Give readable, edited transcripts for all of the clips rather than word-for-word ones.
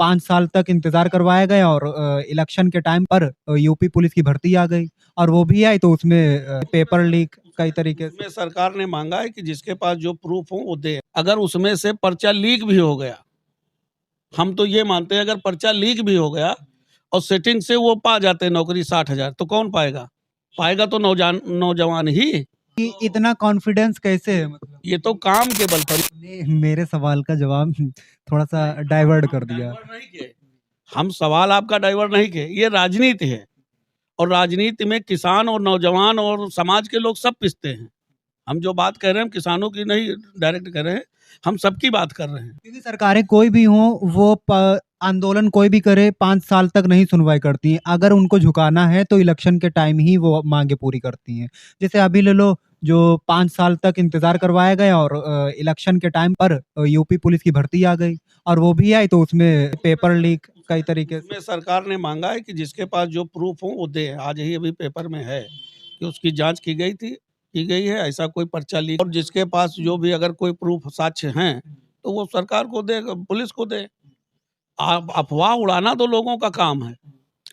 5 साल तक इंतज़ार करवाया गया और इलेक्शन के टाइम पर यूपी पुलिस की भर्ती आ गई और वो भी आई तो उसमें पेपर लीक कई तरीके से। उसमें सरकार ने मांगा है कि जिसके पास जो प्रूफ हो वो दे। अगर उसमें से पर्चा लीक भी हो गया, हम तो ये मानते हैं अगर पर्चा लीक भी हो गया और सेटिंग से वो पा जाते नौकरी 60,000 तो कौन पाएगा? पाएगा तो नौजवान ही। कि इतना कॉन्फिडेंस कैसे है मतलब? ये तो काम के बल पर। ने मेरे सवाल का जवाब थोड़ा-सा डाइवर्ट कर दिया। डाइवर्ट नहीं किए। हम सवाल आपका डाइवर्ट नहीं किए, ये राजनीति है और राजनीति में किसान और नौजवान और समाज के लोग सब पिसते हैं। हम जो बात कर रहे हैं हम किसानों की नहीं डायरेक्ट कर रहे हैं, हम सबकी बात कर रहे हैं। क्योंकि सरकारें कोई भी हों, वो आंदोलन कोई भी करे 5 साल तक नहीं सुनवाई करती हैं। अगर उनको झुकाना है तो इलेक्शन के टाइम ही वो मांगे पूरी करती हैं। जैसे अभी ले लो, जो 5 साल तक इंतजार करवाया गया और इलेक्शन के टाइम पर यूपी पुलिस की भर्ती आ गई और वो भी आई तो उसमें पेपर लीक कई तरीके से। उसमें सरकार ने मांगा है कि जिसके पास जो प्रूफ हो वो दे। आज ही अभी पेपर में है कि उसकी जांच की गई है, ऐसा कोई पर्चा लीक और जिसके पास जो भी अगर कोई प्रूफ साक्ष्य हैं तो वो सरकार को दे, पुलिस को दे। आप अफवाह उड़ाना तो लोगों का काम है,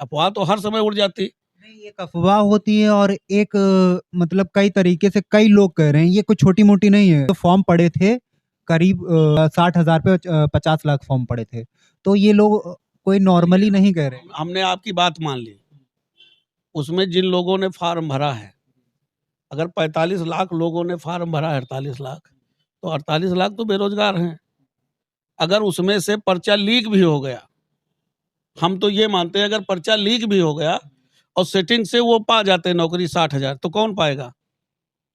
अफवाह तो हर समय उड़ जाती। नहीं, एक अफ़वाह होती है और एक मतलब कई तरीके से कई लोग कह रहे हैं, ये कोई छोटी-मोटी नहीं है। तो फॉर्म पड़े थे करीब 60,000 पे 50 लाख फॉर्म पड़े थे। तो ये लोग कोई नॉर्मली नहीं कह रहे। हमने आपकी बात मान ली। उसमें जिन लोगों ने फार्म भरा है, अगर 45 लाख लोगों ने फार्म भरा है 48 लाख, तो 48 लाख तो बेरोजगार हैं। अगर उसमें से पर्चा लीक भी हो गया, हम तो ये मानते हैं अगर पर्चा लीक भी हो गया और सेटिंग से वो पा जाते नौकरी 60,000 तो कौन पाएगा?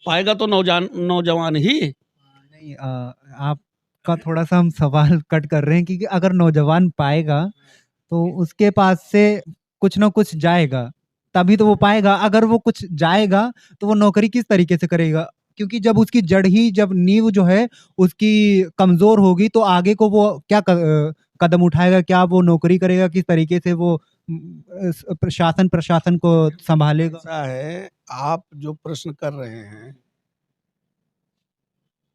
पाएगा तो नौजवान ही। नहीं, आपका थोड़ा-सा हम सवाल कट कर रहे हैं क्योंकि अगर नौजवान पाएगा, तो उसके पास से कुछ ना कुछ जाएगा, तभी तो वो पाएगा। अगर वो कुछ जाएगा, तो वो नौकरी किस तरीके से करेगा? क्योंकि जब उसकी जड़ ही जब नींव जो है उसकी कमज़ोर होगी, तो आगे को वो क्या कदम उठाएगा? क्या वो नौकरी करेगा? किस तरीके से वो प्रशासन को सँभालेगा? ऐसा है, आप जो प्रश्न कर रहे हैं,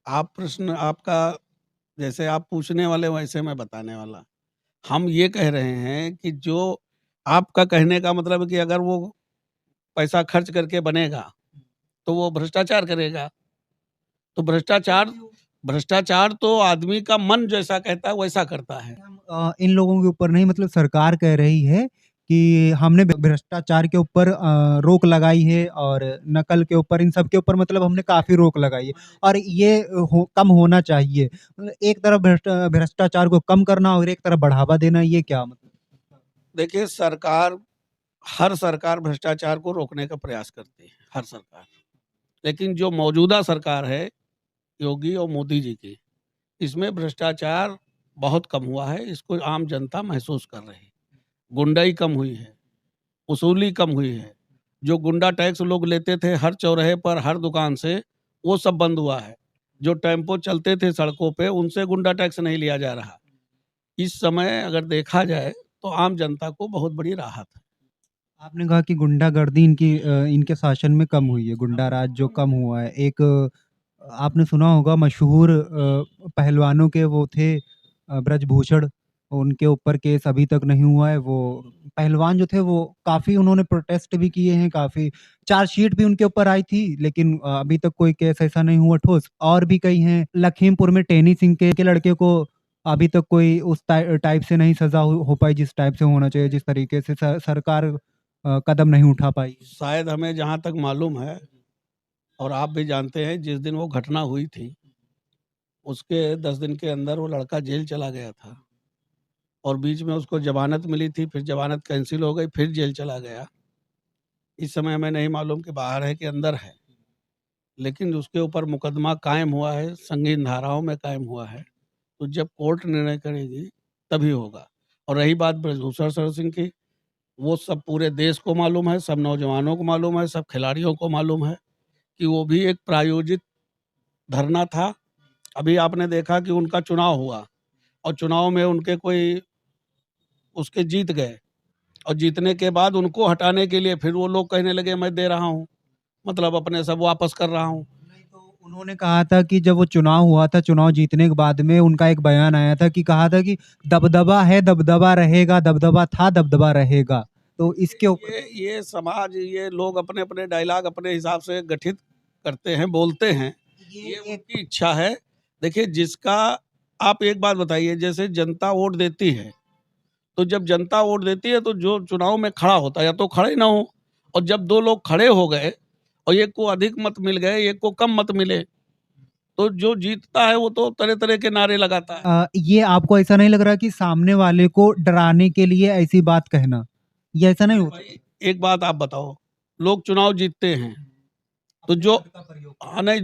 आप प्रश्न आपका जैसे आप पूछने वाले वैसे मैं बताने वाला। हम ये कह रहे हैं कि जो आपका कहने का मतलब है कि अगर वो पैसा खर्च करके बनेगा, तो वो भ्रष्टाचार करेगा। तो भ्रष्टाचार तो आदमी का मन जैसा कहता है वैसा करता है। इन लोगों के ऊपर नहीं, मतलब सरकार कह रही है कि हमने भ्रष्टाचार के ऊपर रोक लगाई है और नकल के ऊपर, इन सब के ऊपर मतलब हमने काफ़ी रोक लगाई है और ये कम होना चाहिए। मतलब एक तरफ भ्रष्टाचार को कम करना और एक तरफ बढ़ावा देना, ये क्या मतलब? देखिए हर सरकार भ्रष्टाचार को रोकने का प्रयास करती है, हर सरकार। लेकिन जो मौजूदा सरकार है, योगी और मोदी जी की, इसमें भ्रष्टाचार बहुत कम हुआ है, इसको आम जनता महसूस कर रही है। गुंडाई कम हुई है, वसूली कम हुई है। जो गुंडा टैक्स लोग लेते थे हर चौराहे पर, हर दुकान से, वो सब बंद हुआ है। जो टेम्पो चलते थे सड़कों पे, उनसे गुंडा टैक्स नहीं लिया जा रहा। इस समय अगर देखा जाए, तो आम जनता को बहुत बड़ी राहत है। आपने कहा कि गुंडागर्दी इनके शासन में कम हुई है, गुंडा राज जो कम हुआ है। एक आपने सुना होगा मशहूर पहलवानों के वो थे ब्रजभूषण, उनके ऊपर केस अभी तक नहीं हुआ है। वो पहलवान जो थे वो काफ़ी उन्होंने प्रोटेस्ट भी किए हैं, काफ़ी चार्जशीट भी उनके ऊपर आई थी, लेकिन अभी तक कोई केस ऐसा नहीं हुआ ठोस। और भी कई हैं, लखीमपुर में टेनी सिंह के लड़के को अभी तक कोई उस टाइप से नहीं सज़ा हो पाई जिस टाइप से होना चाहिए, जिस तरीके से सरकार कदम नहीं उठा पाई। शायद हमें जहाँ तक मालूम है और आप भी जानते हैं, जिस दिन वो घटना हुई थी, उसके 10 दिन के अंदर वो लड़का जेल चला गया था और बीच में उसको ज़मानत मिली थी, फिर ज़मानत कैंसल हो गई, फिर जेल चला गया। इस समय हमें नहीं मालूम कि बाहर है कि अंदर है, लेकिन उसके ऊपर मुकदमा कायम हुआ है, संगीन धाराओं में कायम हुआ है। तो जब कोर्ट निर्णय करेगी, तभी होगा। और रही बात ब्रजभूषण शरण सिंह की, वो सब पूरे देश को मालूम है, सब नौजवानों को मालूम है, सब खिलाड़ियों को मालूम है कि वो भी एक प्रायोजित धरना था। अभी आपने देखा कि उनका चुनाव हुआ और चुनाव में उनके कोई उसके जीत गए और जीतने के बाद उनको हटाने के लिए फिर वो लोग कहने लगे मैं दे रहा हूँ, मतलब अपने सब वापस कर रहा हूँ। नहीं, तो उन्होंने कहा था कि जब वो चुनाव हुआ था, चुनाव जीतने के बाद में उनका एक बयान आया था कि कहा था कि दबदबा है, दबदबा रहेगा, दबदबा था, दबदबा रहेगा। तो इसके ऊपर ये समाज, ये लोग अपने-अपने डायलॉग अपने हिसाब से गठित करते हैं, बोलते हैं। ये ये एक उनकी इच्छा है। देखिए, जिसका आप एक बात बताइए, जैसे जनता वोट देती है, तो जब जनता वोट देती है तो जो चुनाव में खड़ा होता है या तो खड़े ना हो, और जब 2 लोग खड़े हो गए और एक को अधिक मत मिल गए, एक को कम मत मिले, तो जो जीतता है वो तो तरह-तरह के नारे लगाता है। ये आपको ऐसा नहीं लग रहा कि सामने वाले को डराने के लिए ऐसी बात कहना, ये ऐसा नहीं अरे होता? भाई, एक बात आप बताओ, लोग चुनाव जीतते हैं, तो अपने जो पद का प्रयोग नहीं,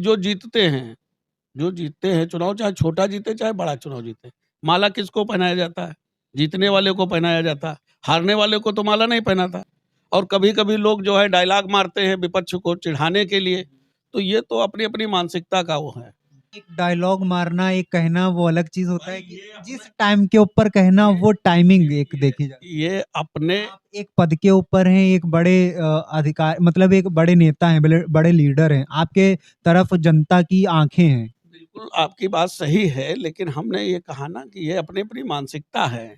जो जीतते हैं चुनाव, चाहे छोटा जीते चाहे बड़ा चुनाव जीते, माला किसको पहनाया जाता है? जीतने वाले को पहनाया जाता है, हारने वाले को तो माला नहीं पहनाता। और कभी-कभी लोग जो है डायलॉग मारते हैं विपक्ष को चिढ़ाने के लिए, तो ये तो अपनी-अपनी मानसिकता का वो है। एक डायलॉग मारना, एक कहना वो अलग चीज़ होता भाई है कि ये जिस अपने टाइम के ऊपर कहना ये वो टाइमिंग एक देखी जाती ये अपने है। आप एक पद के ऊपर हैं, एक बड़े अधिकार मतलब एक बड़े नेता हैं, बड़े बड़े लीडर हैं, आपके तरफ जनता की आँखें हैं। बिल्कुल आपकी बात सही है, लेकिन हमने ये कहा ना कि ये अपनी-अपनी मानसिकता है।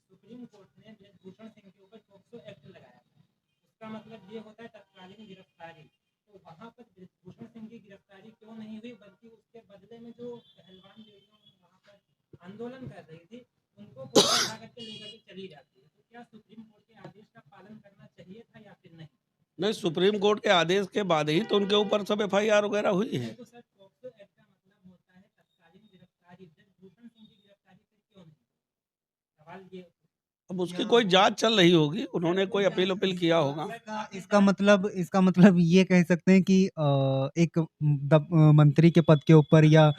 सुप्रीम कोर्ट ने ब्रजभूषण सिंह के ऊपर पॉक्सो एक्ट लगाया था। इसका मतलब ये होता है तत्कालीन गिरफ्तारी। तो वहां पर ब्रजभूषण सिंह की गिरफ्तारी क्यों नहीं हुई, बल्कि उसके बदले में जो पहलवान लेडियां वहां पर आंदोलन कर रही थी उनको पुलिस उठा करके लेकर के चली जाती है। तो क्या सुप्रीम कोर्ट के आदेश का पालन करना चाहिए था या फिर नहीं? नहीं, सुप्रीम कोर्ट के आदेश के बाद ही तो उनके ऊपर सब एफआईआर वगैरह हुई है। तो सर, पॉक्सो एक्ट का मतलब होता है तत्कालीन गिरफ्तारी। ब्रजभूषण सिंह की गिरफ्तारी फिर क्यों नहीं? सवाल ये। अब उसकी कोई जांच चल रही होगी, उन्होंने कोई अपील किया होगा। इसका मतलब ये कह सकते हैं कि एक मंत्री के पद के ऊपर या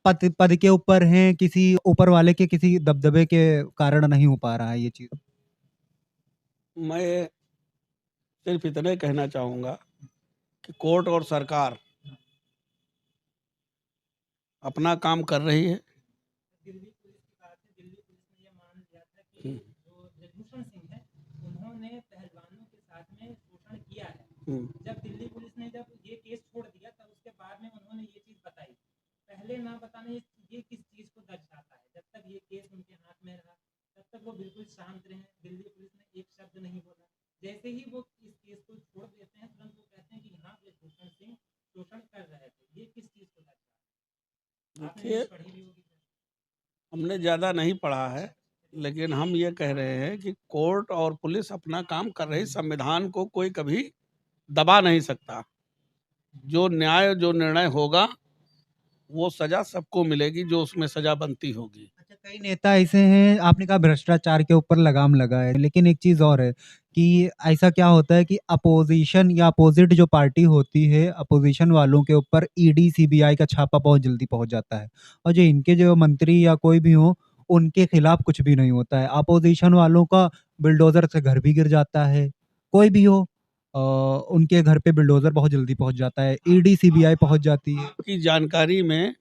पद पद के ऊपर हैं, किसी ऊपर वाले के किसी दबदबे के कारण नहीं हो पा रहा है ये चीज़। मैं सिर्फ इतना ही कहना चाहूँगा कि कोर्ट और सरकार अपना काम कर रही है। दिल्ली पुलिस की बात है। दिल्ली पुलिस ने ये मान लिया था कि हुँ, जो ब्रजभूषण सिंह है उन्होंने पहलवानों के साथ में शोषण किया है। हुँ। जब दिल्ली पुलिस ने जब ये केस छोड़ दिया तब उसके बाद में उन्होंने ये चीज बताई। पहले ना बताना ये किस चीज को दर्शाता है? जब तक ये केस उनके हाथ में रहा तब तक वो बिल्कुल शांत रहे। दिल्ली पुलिस ने एक शब्द नहीं बोला। जैसे ही वो इस केस को छोड़ देते हैं तुरंत वो कहते हैं कि हाँ, ब्रजभूषण सिंह शोषण कर रहे थे। ये किस चीज को दर्शाता है? आपने देखिए, न्यूज़ पढ़ी भी होगी। हमने ज़्यादा नहीं पढ़ा है, लेकिन हम ये कह रहे हैं कि कोर्ट और पुलिस अपना काम कर रही, संविधान को कोई कभी दबा नहीं सकता। जो न्याय, जो निर्णय होगा, वो सज़ा सबको मिलेगी, जो उसमें सज़ा बनती होगी। अच्छा, कई नेता ऐसे हैं, आपने कहा भ्रष्टाचार के ऊपर लगाम लगा है, लेकिन एक चीज़ और है कि ऐसा क्या होता है कि अपोज़िशन या अपोज़िट जो पार्टी होती है, अपोज़िशन वालों के ऊपर ईडी, सीबीआई का छापा बहुत जल्दी पहुँच जाता है और जो इनके जो मंत्री या कोई भी हो, उनके खिलाफ कुछ भी नहीं होता है। अपोज़िशन वालों का बुलडोज़र से घर भी गिर जाता है, कोई भी हो उनके घर पे बुलडोज़र बहुत जल्दी पहुँच जाता है, ईडी, सीबीआई पहुँच जाती है। आपकी जानकारी में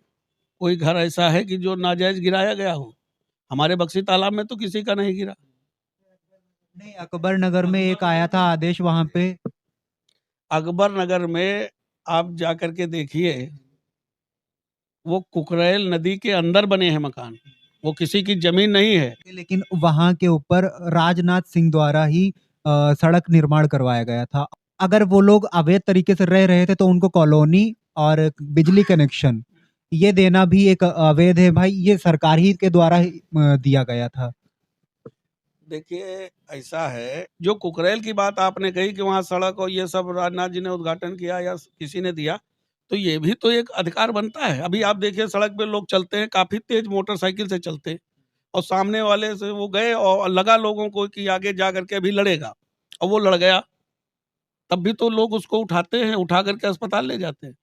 कोई घर ऐसा है कि जो नाजायज़ गिराया गया हो? हमारे बक्सी तालाब में तो किसी का नहीं गिरा। नहीं, अकबर नगर में एक आया था आदेश वहाँ पे। अकबर नगर में आप जाकर के देखिए, वो कुकरेल नदी के अंदर बने हैं मकान, वो किसी की ज़मीन नहीं है। लेकिन वहाँ के ऊपर राजनाथ सिंह द्वारा ही सड़क निर्माण करवाया गया था। अगर वो लोग अवैध तरीके से रह रहे थे तो उनको कॉलोनी और बिजली कनेक्शन ये देना भी एक अवैध है भाई, ये सरकार ही के द्वारा ही दिया गया था। देखिए, ऐसा है, जो कुकरेल की बात आपने कही कि वहाँ सड़क और ये सब राजनाथ जी ने उद्घाटन किया या किसी ने दिया, तो ये भी तो एक अधिकार बनता है। अभी आप देखिए, सड़क पे लोग चलते हैं, काफ़ी तेज़ मोटरसाइकिल से चलते हैं और सामने वाले से वो गए और लगा लोगों को कि आगे जा कर के अभी लड़ेगा और वो लड़ गया, तब भी तो लोग उसको उठाते हैं, उठा कर के अस्पताल ले जाते हैं।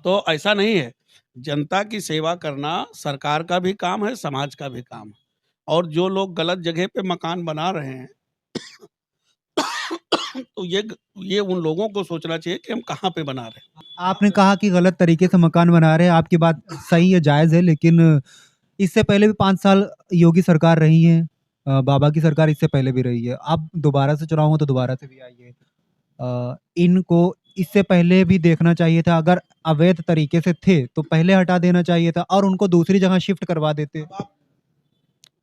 तो ऐसा नहीं है, जनता की सेवा करना सरकार का भी काम है, समाज का भी काम है। और जो लोग गलत जगह पे मकान बना रहे हैं तो ये उन लोगों को सोचना चाहिए कि हम कहाँ पे बना रहे हैं। आपने कहा कि गलत तरीके से मकान बना रहे हैं, आपकी बात सही है, जायज़ है, लेकिन इससे पहले भी 5 साल योगी सरकार रही है। बाबा की सरकार इससे पहले भी रही है। अब दोबारा से चुनाव हो तो दोबारा से भी आई है। इनको इससे पहले भी देखना चाहिए था, अगर अवैध तरीके से थे तो पहले हटा देना चाहिए था और उनको दूसरी जगह शिफ्ट करवा देते। अब आप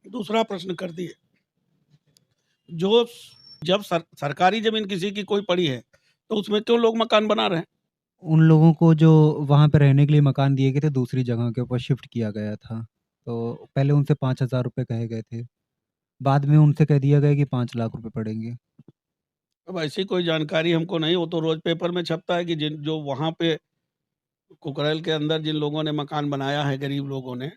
दूसरा प्रश्न कर दिए। जो जब सरकारी जमीन किसी की कोई पड़ी है तो उसमें क्यों लोग मकान बना रहे हैं? उन लोगों को जो वहाँ पे रहने के लिए मकान दिए गए थे, दूसरी जगह के ऊपर शिफ्ट किया गया था। तो पहले उनसे 5,000 रुपए कहे गए थे। बाद में उनसे कह दिया गया कि 5 लाख रुपए पड़ेंगे। अब ऐसी कोई जानकारी हमको नहीं, वो तो रोज पेपर में छपता है कि जिन जो वहाँ पे कुकरेल के अंदर जिन लोगों ने मकान बनाया है, गरीब लोगों ने,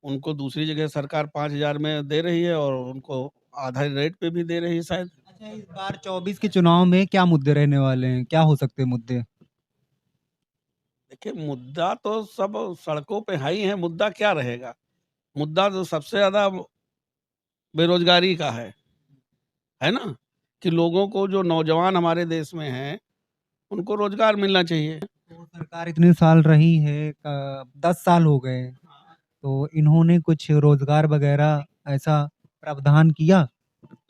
उनको दूसरी जगह सरकार 5,000 में दे रही है और उनको आधा रेट पे भी दे रही है शायद। अच्छा, इस बार 24 के चुनाव में क्या मुद्दे रहने वाले हैं? क्या हो सकते हैं मुद्दे? देखिए, मुद्दा तो सब सड़कों पे है ही है, मुद्दा क्या रहेगा? मुद्दा तो सबसे ज़्यादा बेरोज़गारी का है ना? कि लोगों को, जो नौजवान हमारे देश में हैं, उनको रोज़गार मिलना चाहिए। तो सरकार इतने साल रही है, 10 साल हो गए, तो इन्होंने कुछ रोज़गार वग़ैरह ऐसा प्रावधान किया?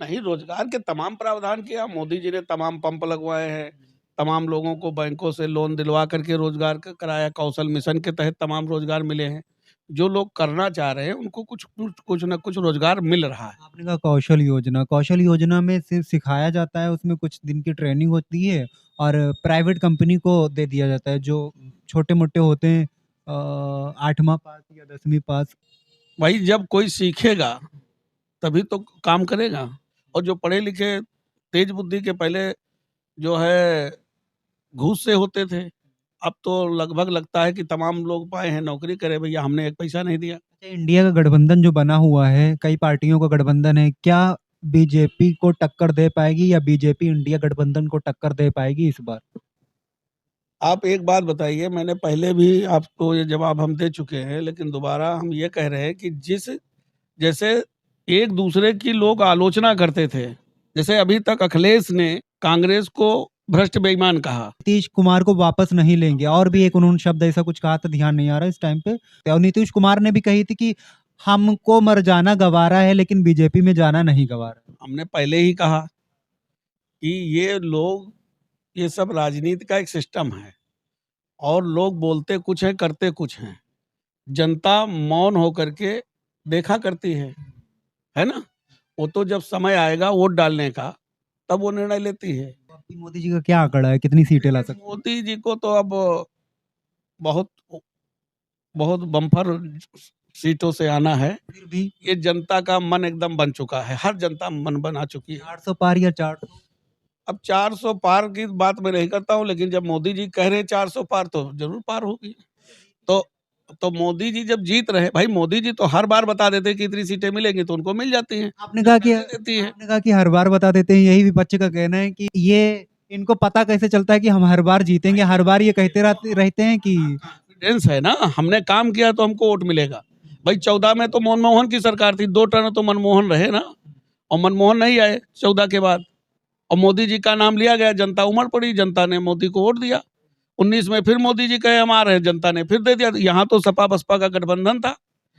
नहीं, रोज़गार के तमाम प्रावधान किया, मोदी जी ने तमाम पंप लगवाए हैं, तमाम लोगों को बैंकों से लोन दिलवा करके रोज़गार कराया, कौशल मिशन के तहत तमाम रोज़गार मिले हैं। जो लोग करना चाह रहे हैं, उनको कुछ न कुछ रोज़गार मिल रहा है। आपने कहा कौशल योजना में सिर्फ़ सिखाया जाता है, उसमें कुछ दिन की ट्रेनिंग होती है और प्राइवेट कंपनी को दे दिया जाता है, जो छोटे-मोटे होते हैं 8वाँ पास या 10वीं पास। भाई, जब कोई सीखेगा, तभी तो काम करेगा। और जो पढ़े-लिखे, तेज़ बुद्धि के पहले जो है घूस से होते थे, अब तो लगभग लगता है कि तमाम लोग पाए हैं नौकरी करे, भैया हमने एक पैसा नहीं दिया। अच्छा, इंडिया का गठबंधन जो बना हुआ है, कई पार्टियों का गठबंधन है, क्या बीजेपी को टक्कर दे पाएगी या बीजेपी इंडिया गठबंधन को टक्कर दे पाएगी इस बार? आप एक बात बताइए, मैंने पहले भी आपको ये जवाब हम दे चुके हैं, लेकिन दोबारा हम ये कह रहे हैं कि जैसे एक दूसरे की लोग आलोचना करते थे, जैसे अभी तक अखिलेश ने कांग्रेस को भ्रष्ट बेईमान कहा। नीतीश कुमार को वापस नहीं लेंगे, और भी एक उन्होंने शब्द ऐसा कुछ कहा था, ध्यान नहीं आ रहा इस टाइम पे। और नीतीश कुमार ने भी कही थी कि हमको मर जाना गवारा है, लेकिन बीजेपी में जाना नहीं गवारा है। हमने पहले ही कहा कि ये लोग, ये सब राजनीति का एक सिस्टम है और लोग बोलते कुछ हैं, करते कुछ हैं। जनता मौन होकर के देखा करती है ना? वो तो जब समय आएगा वोट डालने का, तब वो निर्णय लेती है। आपकी मोदी जी का क्या आंकड़ा है, कितनी सीटें ला सकते हैं? मोदी जी को तो अब बहुत बहुत बम्पर सीटों से आना है। फिर भी ये जनता का मन एकदम बन चुका है, हर जनता मन बना चुकी है। 400 पार या 400? अब 400 पार की बात मैं नहीं करता हूँ, लेकिन जब मोदी जी कह रहे हैं 400 पार, तो ज़रूर पार होगी। तो मोदी जी जब जीत रहे, भाई मोदी जी तो हर बार बता देते हैं कि इतनी सीटें मिलेंगी, तो उनको मिल जाती हैं। आपने कहा कि दे देती है। आपने कहा कि हर बार बता देते हैं, यही विपक्ष का कहना है कि ये इनको पता कैसे चलता है कि हम हर बार जीतेंगे? हर बार ये कहते रहते हैं कि कॉन्फिडेंस है ना, हमने काम किया तो हमको वोट मिलेगा। भाई 14 में तो मनमोहन की सरकार थी, 2 टर्म तो मनमोहन रहे ना, और मनमोहन नहीं आए 14 के बाद, और मोदी जी का नाम लिया गया, जनता उमड़ पड़ी, जनता ने मोदी को वोट दिया। 19 में फिर मोदी जी कहे हम आ रहे हैं, जनता ने फिर दे दिया। यहाँ तो सपा बसपा का गठबंधन था।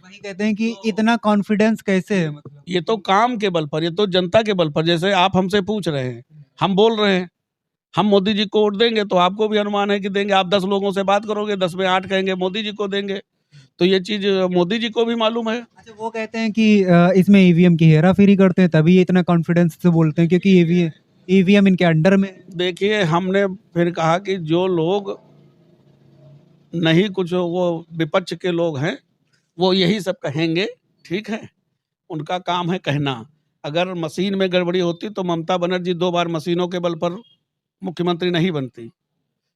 वही कहते हैं कि इतना कॉन्फिडेंस कैसे है, मतलब? ये तो काम के बल पर, ये तो जनता के बल पर। जैसे आप हमसे पूछ रहे हैं, हम बोल रहे हैं, हम मोदी जी को वोट देंगे, तो आपको भी अनुमान है कि देंगे। आप 10 लोगों से बात करोगे, 10 में 8 कहेंगे मोदी जी को देंगे। तो ये चीज़ मोदी जी को भी मालूम है। अच्छा, वो कहते हैं कि इसमें ईवीएम की हेरा-फेरी करते हैं, तभी ये इतना कॉन्फिडेंस से बोलते हैं, क्योंकि ईवीएम इनके अंडर में है। देखिए, हमने फिर कहा कि जो लोग नहीं, कुछ वो विपक्ष के लोग हैं, वो यही सब कहेंगे, ठीक है? उनका काम है कहना। अगर मशीन में गड़बड़ी होती तो ममता बनर्जी 2 बार मशीनों के बल पर मुख्यमंत्री नहीं बनती।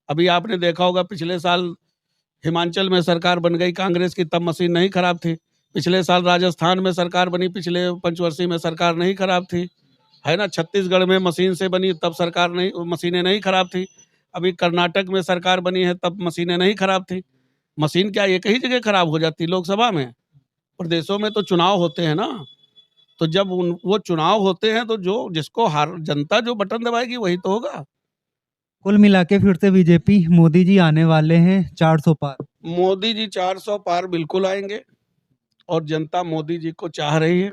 अभी आपने देखा होगा, पिछले साल हिमाचल में सरकार बन गई कांग्रेस की, तब मशीन नहीं खराब थी। पिछले साल राजस्थान में सरकार बनी, पिछले पंचवर्षीय में सरकार नहीं खराब थी, है ना? छत्तीसगढ़ में मशीन से बनी, तब सरकार नहीं, मशीनें नहीं खराब थी। अभी कर्नाटक में सरकार बनी है, तब मशीनें नहीं खराब थी। मशीन क्या एक ही जगह खराब हो जाती, लोकसभा में? प्रदेशों में तो चुनाव होते हैं ना, तो जब वो चुनाव होते हैं, तो जो जिसको हार, जनता जो बटन दबाएगी वही तो होगा। कुल मिला के फिर से बीजेपी, मोदी जी आने वाले हैं 400 पार। मोदी जी 400 पार बिल्कुल आएंगे, और जनता मोदी जी को चाह रही है।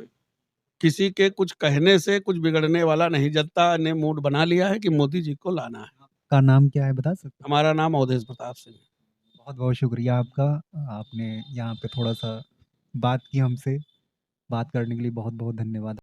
किसी के कुछ कहने से कुछ बिगड़ने वाला नहीं। जनता ने मूड बना लिया है कि मोदी जी को लाना है। का नाम क्या है बता सकते हैं? हमारा नाम अवधेश प्रताप सिंह है। बहुत-बहुत शुक्रिया आपका। आपने यहाँ पे थोड़ा-सा बात की हमसे। बात करने के लिए बहुत-बहुत धन्यवाद।